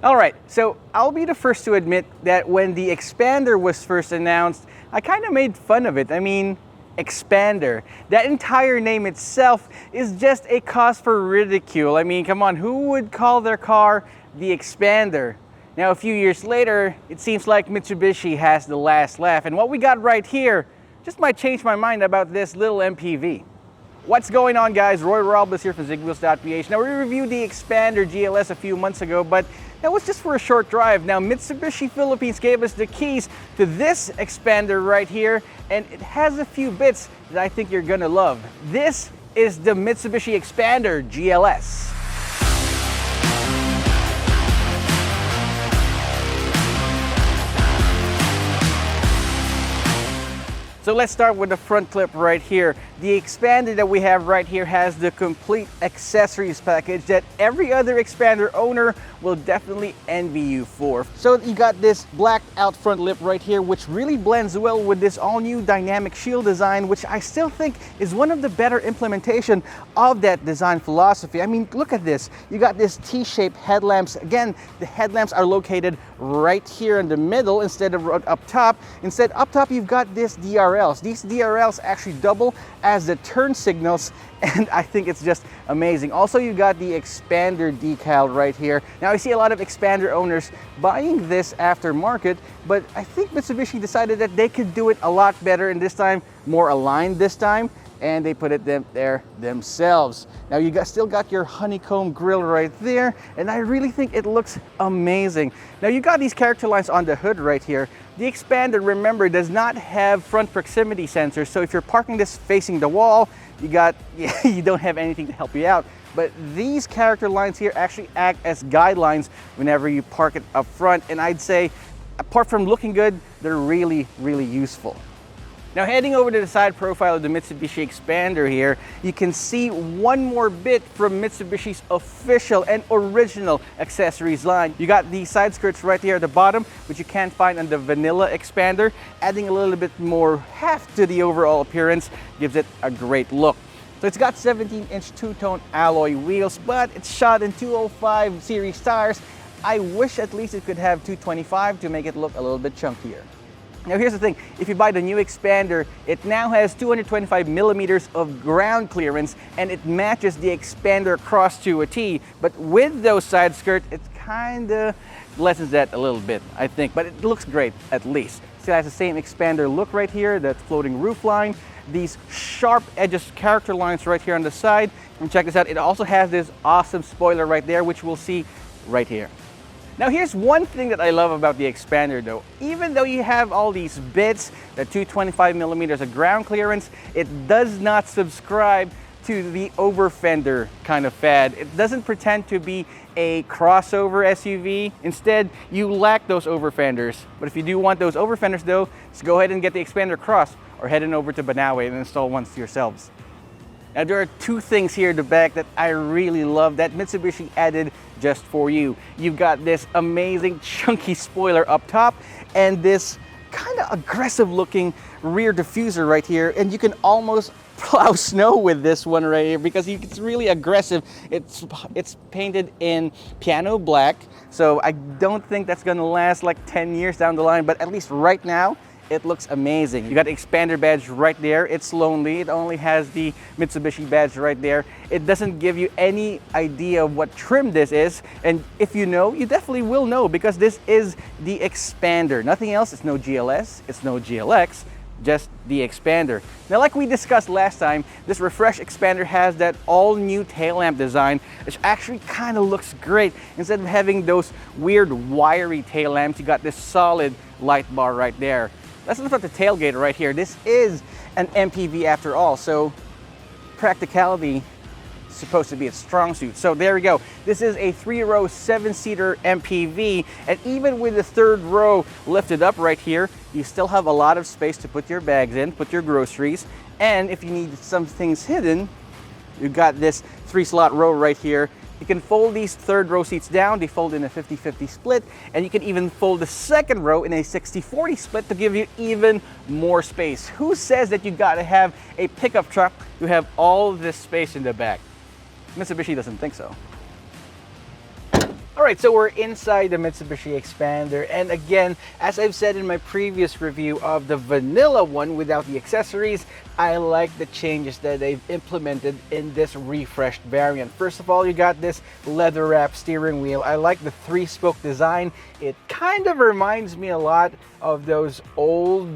Alright, so I'll be the first to admit that when the Xpander was first announced, I kind of made fun of it. I mean, Xpander. That entire name itself is just a cause for ridicule. I mean, come on, who would call their car the Xpander? Now, a few years later, it seems like Mitsubishi has the last laugh, and what we got right here just might change my mind about this little MPV. What's going on, guys? Roy Robles here from ZigWheels.Ph. Now, we reviewed the Xpander GLS a few months ago, but that was just for a short drive. Now, Mitsubishi Philippines gave us the keys to this Xpander right here, and it has a few bits that I think you're gonna love. This is the Mitsubishi Xpander GLS. So let's start with the front clip right here. The Xpander that we have right here has the complete accessories package that every other Xpander owner will definitely envy you for. So you got this blacked out front lip right here, which really blends well with this all new dynamic shield design, which I still think is one of the better implementation of that design philosophy. I mean, look at this. You got this T-shaped headlamps. Again, the headlamps are located right here in the middle instead of up top. Instead, up top, you've got this DRLs. These DRLs actually double as the turn signals, and I think it's just amazing. Also, you got the Xpander decal right here. Now, I see a lot of Xpander owners buying this aftermarket, but I think Mitsubishi decided that they could do it a lot better, and this time, more aligned this time, and they put it there themselves. Now, you still got your honeycomb grille right there, and I really think it looks amazing. Now, you got these character lines on the hood right here. The Xpander, remember, does not have front proximity sensors, so if you're parking this facing the wall, you don't have anything to help you out. But these character lines here actually act as guidelines whenever you park it up front, and I'd say, apart from looking good, they're really, really useful. Now, heading over to the side profile of the Mitsubishi Xpander here, you can see one more bit from Mitsubishi's official and original accessories line. You got the side skirts right here at the bottom, which you can't find on the vanilla Xpander, adding a little bit more heft to the overall appearance, gives it a great look. So it's got 17-inch two-tone alloy wheels, but it's shot in 205 series tires. I wish at least it could have 225 to make it look a little bit chunkier. Now, here's the thing, if you buy the new Xpander, it now has 225 millimeters of ground clearance, and it matches the Xpander Cross to a T, but with those side skirts, it kind of lessens that a little bit, I think, but it looks great, at least. Still has the same Xpander look right here, that floating roof line, these sharp edges character lines right here on the side, and check this out, it also has this awesome spoiler right there, which we'll see right here. Now, here's one thing that I love about the Xpander though. Even though you have all these bits, the 225 millimeters of ground clearance, it does not subscribe to the over-fender kind of fad. It doesn't pretend to be a crossover SUV. Instead, you lack those over-fenders. But if you do want those over-fenders though, just go ahead and get the Xpander Cross or head on over to Banawe and install one yourselves. Now, there are two things here in the back that I really love that Mitsubishi added just for you. You've got this amazing chunky spoiler up top and this kind of aggressive looking rear diffuser right here, and you can almost plow snow with this one right here because it's really aggressive. It's painted in piano black, so I don't think that's gonna last like 10 years down the line, but at least right now, it looks amazing. You got the Xpander badge right there. It's lonely. It only has the Mitsubishi badge right there. It doesn't give you any idea of what trim this is. And if you know, you definitely will know because this is the Xpander. Nothing else. It's no GLS. It's no GLX. Just the Xpander. Now, like we discussed last time, this refreshed Xpander has that all-new tail lamp design, which actually kind of looks great. Instead of having those weird wiry tail lamps, you got this solid light bar right there. Let's look at the tailgate right here. This is an MPV after all, so practicality is supposed to be its strong suit. So there we go. This is a 3-row, 7-seater MPV, and even with the third row lifted up right here, you still have a lot of space to put your bags in, put your groceries, and if you need some things hidden, you've got this 3-slot row right here. You can fold these third row seats down. They fold in a 50-50 split, and you can even fold the second row in a 60-40 split to give you even more space. Who says that you gotta have a pickup truck to have all this space in the back? Mitsubishi doesn't think so. All right, so we're inside the Mitsubishi Xpander, and again, as I've said in my previous review of the vanilla one without the accessories, I like the changes that they've implemented in this refreshed variant. First of all, you got this leather wrap steering wheel. I like the 3-spoke design. It kind of reminds me a lot of those old,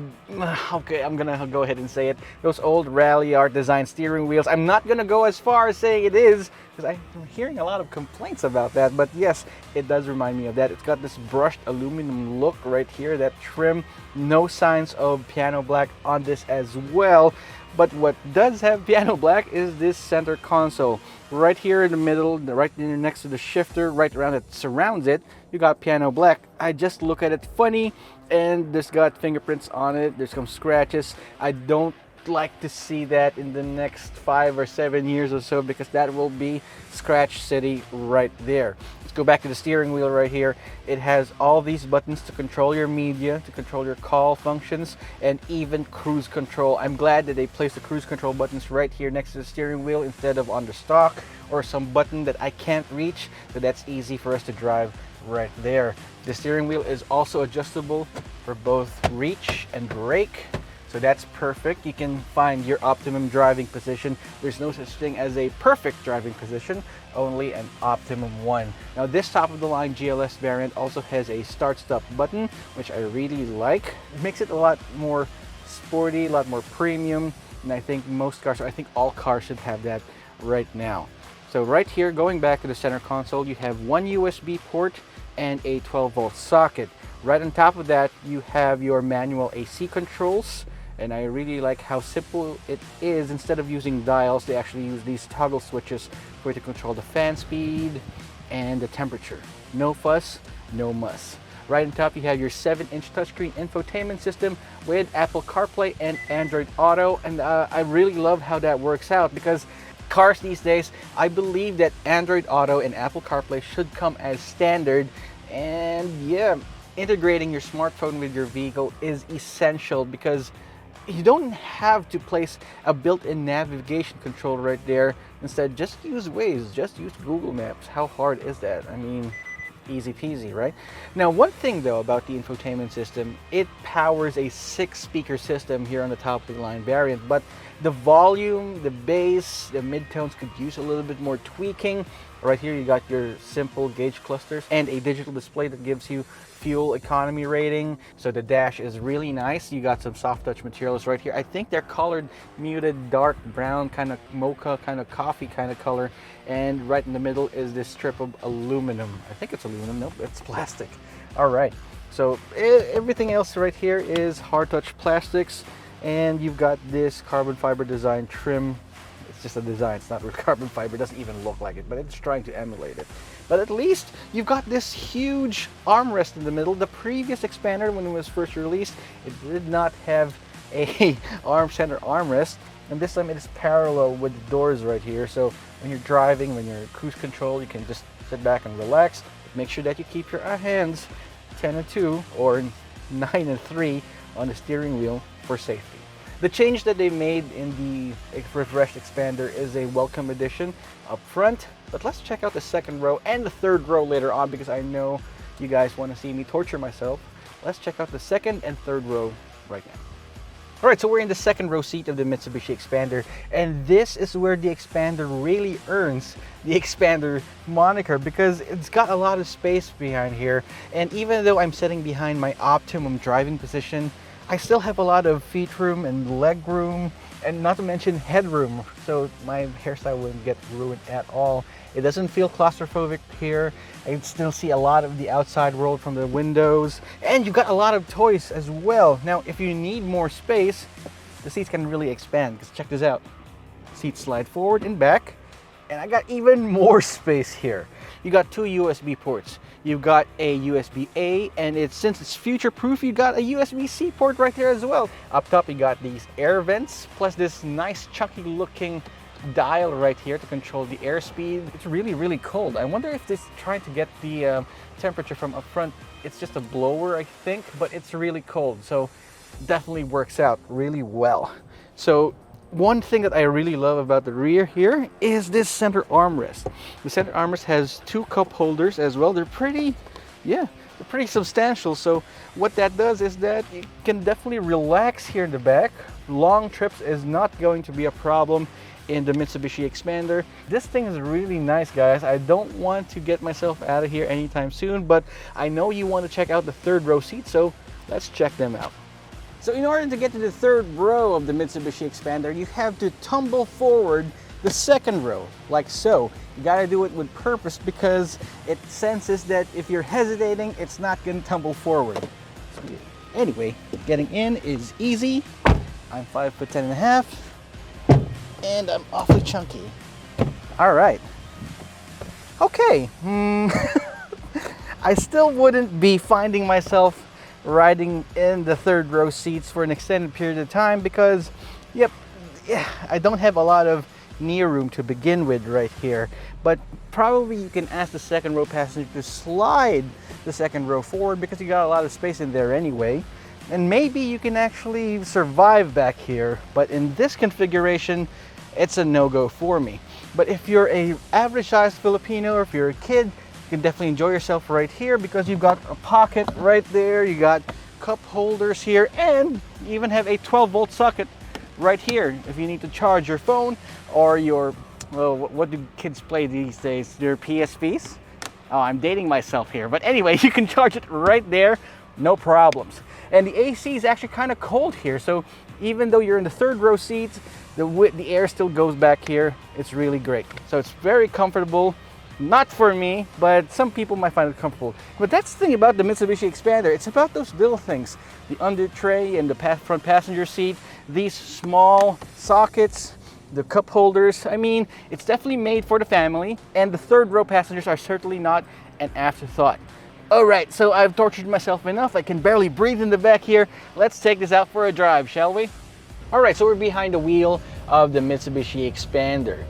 okay, I'm gonna go ahead and say it, those old rally art design steering wheels. I'm not gonna go as far as saying it is, because I'm hearing a lot of complaints about that, but yes, it does remind me of that. It's got this brushed aluminum look right here, that trim, no signs of piano black on this as well. But what does have piano black is this center console. Right here in the middle, right next to the shifter, right around it surrounds it, you got piano black. I just look at it funny, and there's got fingerprints on it, there's some scratches. I don't like to see that in the next 5 or 7 years or so, because that will be Scratch City right there. Let's go back to the steering wheel right here. It has all these buttons to control your media, to control your call functions, and even cruise control. I'm glad that they placed the cruise control buttons right here next to the steering wheel instead of on the stock or some button that I can't reach, so that's easy for us to drive right there. The steering wheel is also adjustable for both reach and brake. So that's perfect. You can find your optimum driving position. There's no such thing as a perfect driving position, only an optimum one. Now this top of the line GLS variant also has a start-stop button, which I really like. It makes it a lot more sporty, a lot more premium, and I think most cars, or I think all cars should have that right now. So right here, going back to the center console, you have one USB port and a 12-volt socket. Right on top of that, you have your manual AC controls. And I really like how simple it is. Instead of using dials, they actually use these toggle switches for you to control the fan speed and the temperature. No fuss, no muss. Right on top, you have your 7-inch touchscreen infotainment system with Apple CarPlay and Android Auto. And I really love how that works out, because cars these days, I believe that Android Auto and Apple CarPlay should come as standard. And yeah, integrating your smartphone with your vehicle is essential, because you don't have to place a built-in navigation control right there. Instead, just use Waze, just use Google Maps. How hard is that? I mean, easy peasy, right? Now, one thing though about the infotainment system, it powers a 6-speaker system here on the top of the line variant, but the volume, the bass, the midtones could use a little bit more tweaking. Right here you got your simple gauge clusters and a digital display that gives you fuel economy rating. So the dash is really nice. You got some soft touch materials right here. I think they're colored muted dark brown, kind of mocha, kind of coffee kind of color. And right in the middle is this strip of aluminum. I think it's aluminum. Nope, it's plastic. All right. So everything else right here is hard touch plastics. And you've got this carbon fiber design trim. It's just a design, it's not carbon fiber, it doesn't even look like it, but it's trying to emulate it. But at least you've got this huge armrest in the middle. The previous Xpander, when it was first released, it did not have a center armrest, and this time it is parallel with the doors right here. So when you're driving, when you're cruise control, you can just sit back and relax. Make sure that you keep your hands 10 and 2 or 9 and 3 on the steering wheel for safety. The change that they made in the refreshed Xpander is a welcome addition up front, but let's check out the second row and the third row later on, because I know you guys want to see me torture myself. Let's check out the second and third row right now. All right, so we're in the second row seat of the Mitsubishi Xpander, and this is where the Xpander really earns the Xpander moniker, because it's got a lot of space behind here. And even though I'm sitting behind my optimum driving position, I still have a lot of feet room and leg room, and not to mention headroom, so my hairstyle wouldn't get ruined at all. It doesn't feel claustrophobic here. I can still see a lot of the outside world from the windows, and you've got a lot of toys as well. Now, if you need more space, the seats can really expand, because check this out. Seats slide forward and back, and I got even more space here. You got 2 USB ports. You've got a USB-A, and since it's future-proof, you got a USB-C port right there as well. Up top, you got these air vents, plus this nice chunky-looking dial right here to control the airspeed. It's really, really cold. I wonder if this is trying to get the temperature from up front. It's just a blower, I think, but it's really cold, so definitely works out really well. So one thing that I really love about the rear here is this center armrest. The center armrest has two cup holders as well. They're pretty, yeah, they're pretty substantial. So what that does is that you can definitely relax here in the back. Long trips is not going to be a problem in the Mitsubishi Xpander. This thing is really nice, guys. I don't want to get myself out of here anytime soon, but I know you want to check out the third row seat, so let's check them out. So in order to get to the third row of the Mitsubishi Xpander, you have to tumble forward the second row, like so. You gotta do it with purpose because it senses that if you're hesitating, it's not gonna tumble forward. So anyway, getting in is easy. I'm 5'10.5", and I'm awfully chunky. All right. Okay. I still wouldn't be finding myself riding in the third row seats for an extended period of time because, yeah, I don't have a lot of knee room to begin with right here. But probably you can ask the second row passenger to slide the second row forward because you got a lot of space in there anyway. And maybe you can actually survive back here, but in this configuration, it's a no-go for me. But if you're a average-sized Filipino or if you're a kid, you can definitely enjoy yourself right here because you've got a pocket right there, you got cup holders here, and you even have a 12-volt socket right here if you need to charge your phone or your, well, what do kids play these days? Their PSPs? Oh, I'm dating myself here. But anyway, you can charge it right there, no problems. And the AC is actually kind of cold here, so even though you're in the third row seats, the air still goes back here. It's really great. So it's very comfortable. Not for me, but some people might find it comfortable. But that's the thing about the Mitsubishi Xpander. It's about those little things. The under tray and the front passenger seat, these small sockets, the cup holders. I mean, it's definitely made for the family, and the third row passengers are certainly not an afterthought. All right, so I've tortured myself enough. I can barely breathe in the back here. Let's take this out for a drive, shall we? All right, so we're behind the wheel of the Mitsubishi Xpander.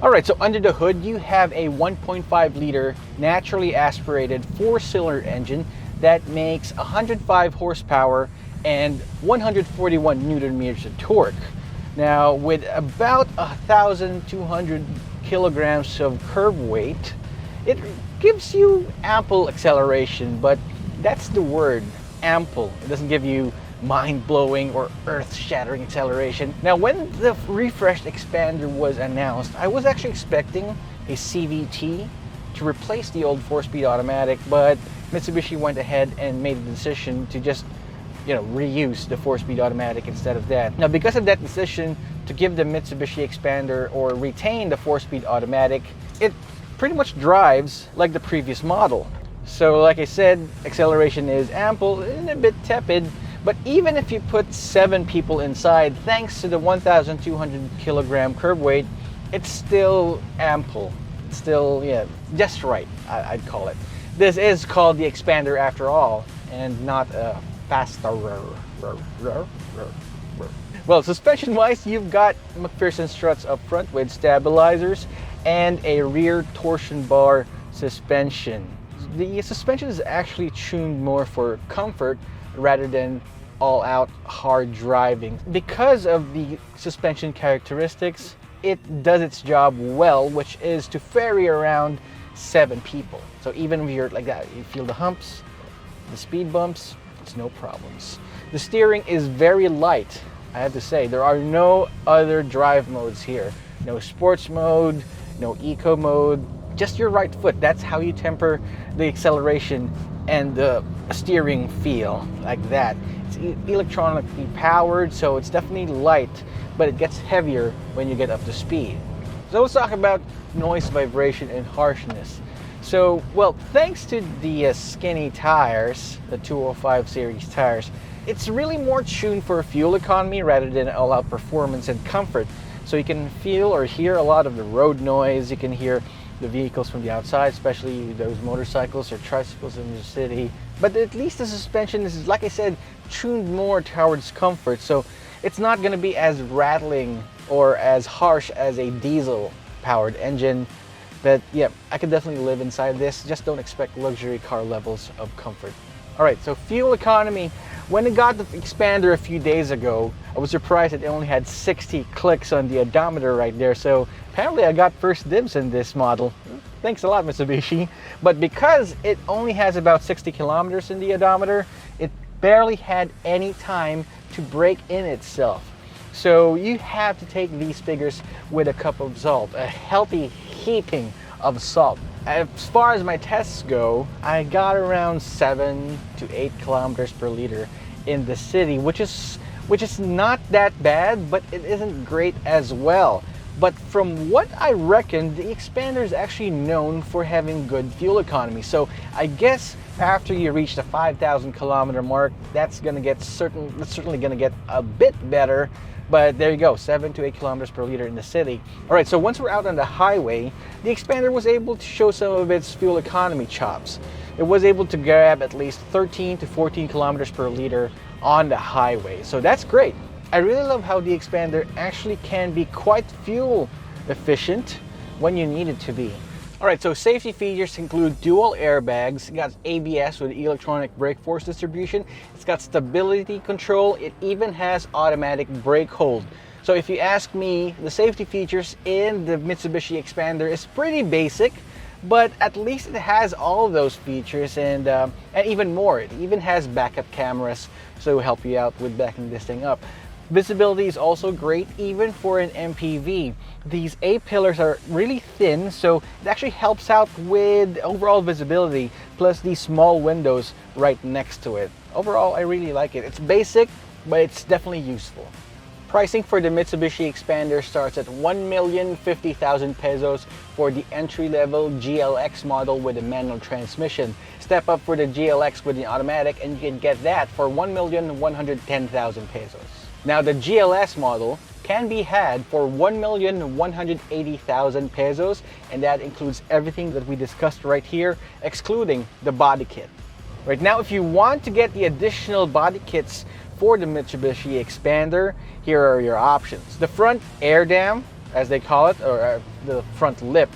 All right, so under the hood, you have a 1.5 liter naturally aspirated 4-cylinder engine that makes 105 horsepower and 141 Newton meters of torque. Now, with about 1,200 kilograms of curb weight, it gives you ample acceleration, but that's the word, ample. It doesn't give you mind-blowing or earth-shattering acceleration. Now, when the refreshed Xpander was announced, I was actually expecting a CVT to replace the old 4-speed automatic, but Mitsubishi went ahead and made the decision to just, reuse the 4-speed automatic instead of that. Now, because of that decision to give the Mitsubishi Xpander or retain the 4-speed automatic, it pretty much drives like the previous model. So like I said, acceleration is ample and a bit tepid, but even if you put 7 people inside, thanks to the 1,200 kilogram curb weight, it's still ample. It's still, just right, I'd call it. This is called the Xpander after all, and not a faster. Well, suspension-wise, you've got McPherson struts up front with stabilizers and a rear torsion bar suspension. The suspension is actually tuned more for comfort rather than all-out hard driving. Because of the suspension characteristics, it does its job well, which is to ferry around 7 people. So even if you're like that, you feel the humps, the speed bumps, it's no problems. The steering is very light, I have to say. There are no other drive modes here. No sports mode, no eco mode, just your right foot. That's how you temper the acceleration and the steering feel, like that. It's electronically powered, so it's definitely light, but it gets heavier when you get up to speed. So let's talk about noise, vibration, and harshness. So, well, thanks to the skinny tires, the 205 series tires, it's really more tuned for fuel economy rather than all-out performance and comfort. So you can feel or hear a lot of the road noise. You can hear the vehicles from the outside, especially those motorcycles or tricycles in the city. But at least the suspension is, like I said, tuned more towards comfort. So it's not going to be as rattling or as harsh as a diesel-powered engine. But yeah, I can definitely live inside this. Just don't expect luxury car levels of comfort. All right, so fuel economy. When I got the Xpander a few days ago, I was surprised that it only had 60 clicks on the odometer right there. So apparently I got first dibs in this model. Thanks a lot, Mitsubishi. But because it only has about 60 kilometers in the odometer, it barely had any time to break in itself. So you have to take these figures with a cup of salt, a healthy heaping of salt. As far as my tests go, I got around 7 to 8 kilometers per liter in the city, which is not that bad, but it isn't great as well. But from what I reckon, the Xpander is actually known for having good fuel economy. So I guess after you reach the 5,000 kilometer mark, that's certainly gonna get a bit better. But there you go, 7 to 8 kilometers per liter in the city. All right, so once we're out on the highway, the Xpander was able to show some of its fuel economy chops. It was able to grab at least 13 to 14 kilometers per liter on the highway. So that's great. I really love how the Xpander actually can be quite fuel efficient when you need it to be. All right, so safety features include dual airbags. It got ABS with electronic brake force distribution. It's got stability control. It even has automatic brake hold. So if you ask me, the safety features in the Mitsubishi Xpander is pretty basic, but at least it has all of those features and even more. It even has backup cameras, so it will help you out with backing this thing up. Visibility is also great, even for an MPV. These A-pillars are really thin, so it actually helps out with overall visibility, plus these small windows right next to it. Overall, I really like it. It's basic, but it's definitely useful. Pricing for the Mitsubishi Xpander starts at 1,050,000 pesos for the entry-level GLX model with a manual transmission. Step up for the GLX with the automatic, and you can get that for 1,110,000 pesos. Now the GLS model can be had for 1,180,000 pesos, and that includes everything that we discussed right here, excluding the body kit. Right now, if you want to get the additional body kits for the Mitsubishi Xpander, here are your options. The front air dam, as they call it, or the front lip,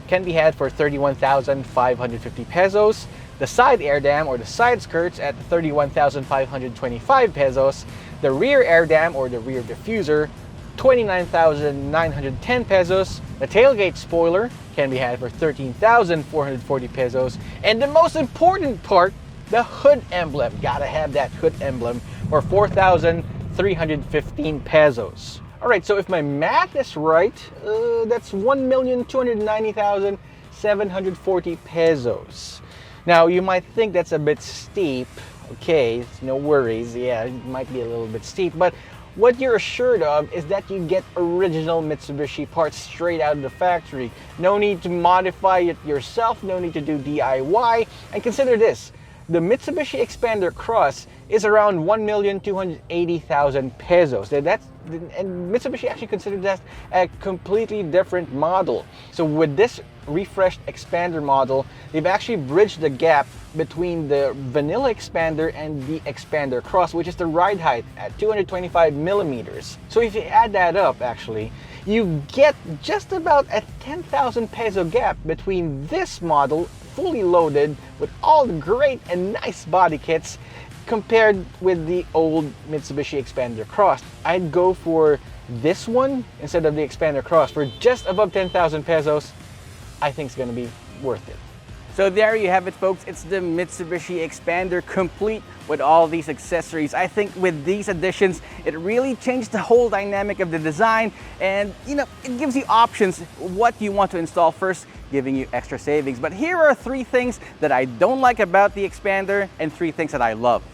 can be had for 31,550 pesos. The side air dam or the side skirts at 31,525 pesos. The rear air dam or the rear diffuser, 29,910 pesos. The tailgate spoiler can be had for 13,440 pesos. And the most important part, the hood emblem. Gotta have that hood emblem for 4,315 pesos. All right, so if my math is right, that's 1,290,740 pesos. Now, you might think that's a bit steep. Okay, no worries. Yeah, it might be a little bit steep, but what you're assured of is that you get original Mitsubishi parts straight out of the factory. No need to modify it yourself, no need to do DIY. And consider this, the Mitsubishi Xpander Cross is around 1,280,000 pesos. And Mitsubishi actually considered that a completely different model. So with this refreshed Xpander model, they've actually bridged the gap between the vanilla Xpander and the Xpander Cross, which is the ride height at 225 millimeters. So if you add that up, actually, you get just about a 10,000 peso gap between this model, fully loaded with all the great and nice body kits, compared with the old Mitsubishi Xpander Cross. I'd go for this one instead of the Xpander Cross for just above 10,000 pesos. I think it's going to be worth it. So there you have it, folks. It's the Mitsubishi Xpander, complete with all these accessories. I think with these additions, it really changed the whole dynamic of the design, and it gives you options what you want to install first, giving you extra savings. But here are 3 things that I don't like about the Xpander and 3 things that I love.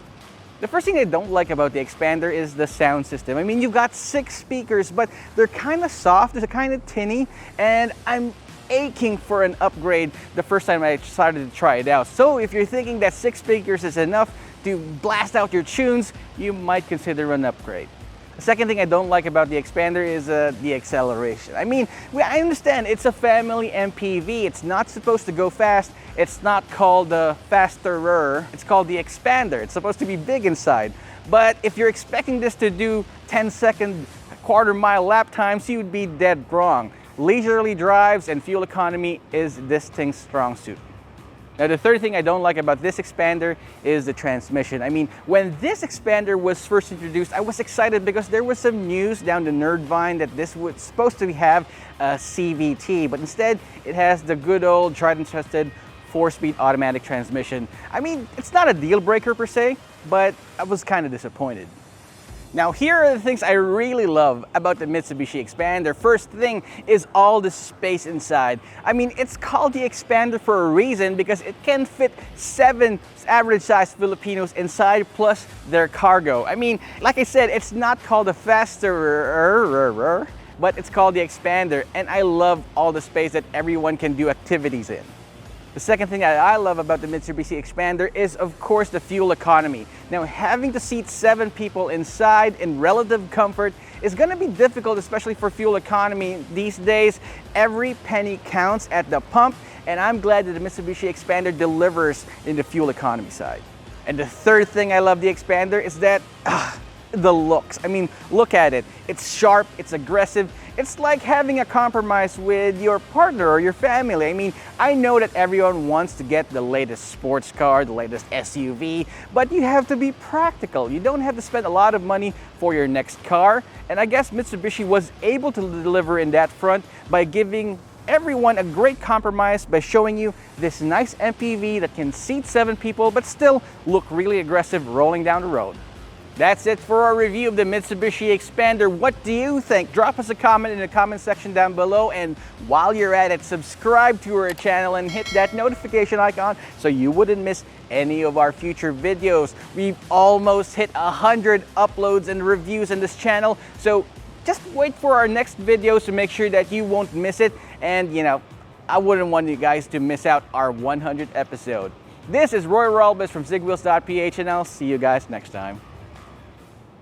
The first thing I don't like about the Xpander is the sound system. I mean, you've got 6 speakers, but they're kind of soft, they're kind of tinny, and I'm aching for an upgrade the first time I decided to try it out. So if you're thinking that 6 speakers is enough to blast out your tunes, you might consider an upgrade. The second thing I don't like about the Xpander is the acceleration. I mean, I understand it's a family MPV. It's not supposed to go fast. It's not called the fasterer. It's called the Xpander. It's supposed to be big inside. But if you're expecting this to do 10-second quarter-mile lap times, you would be dead wrong. Leisurely drives and fuel economy is this thing's strong suit. Now, the third thing I don't like about this Xpander is the transmission. I mean, when this Xpander was first introduced, I was excited because there was some news down the nerd vine that this was supposed to have a CVT, but instead it has the good old tried and trusted 4-speed automatic transmission. I mean, it's not a deal breaker per se, but I was kind of disappointed. Now, here are the things I really love about the Mitsubishi Xpander. First thing is all the space inside. I mean, it's called the Xpander for a reason because it can fit 7 average-sized Filipinos inside plus their cargo. I mean, like I said, it's not called a Faster, but it's called the Xpander, and I love all the space that everyone can do activities in. The second thing that I love about the Mitsubishi Xpander is, of course, the fuel economy. Now, having to seat 7 people inside in relative comfort is going to be difficult, especially for fuel economy these days. Every penny counts at the pump, and I'm glad that the Mitsubishi Xpander delivers in the fuel economy side. And the third thing I love the Xpander is that the looks. I mean, look at it. It's sharp, it's aggressive. It's like having a compromise with your partner or your family. I mean, I know that everyone wants to get the latest sports car, the latest SUV, but you have to be practical. You don't have to spend a lot of money for your next car. And I guess Mitsubishi was able to deliver in that front by giving everyone a great compromise by showing you this nice MPV that can seat 7 people but still look really aggressive rolling down the road. That's it for our review of the Mitsubishi Xpander. What do you think? Drop us a comment in the comment section down below, and while you're at it, subscribe to our channel and hit that notification icon so you wouldn't miss any of our future videos. We've almost hit 100 uploads and reviews in this channel, so just wait for our next videos to make sure that you won't miss it. And you know, I wouldn't want you guys to miss out our 100th episode. This is Roy Rolbus from ZigWheels.Ph, and I'll see you guys next time.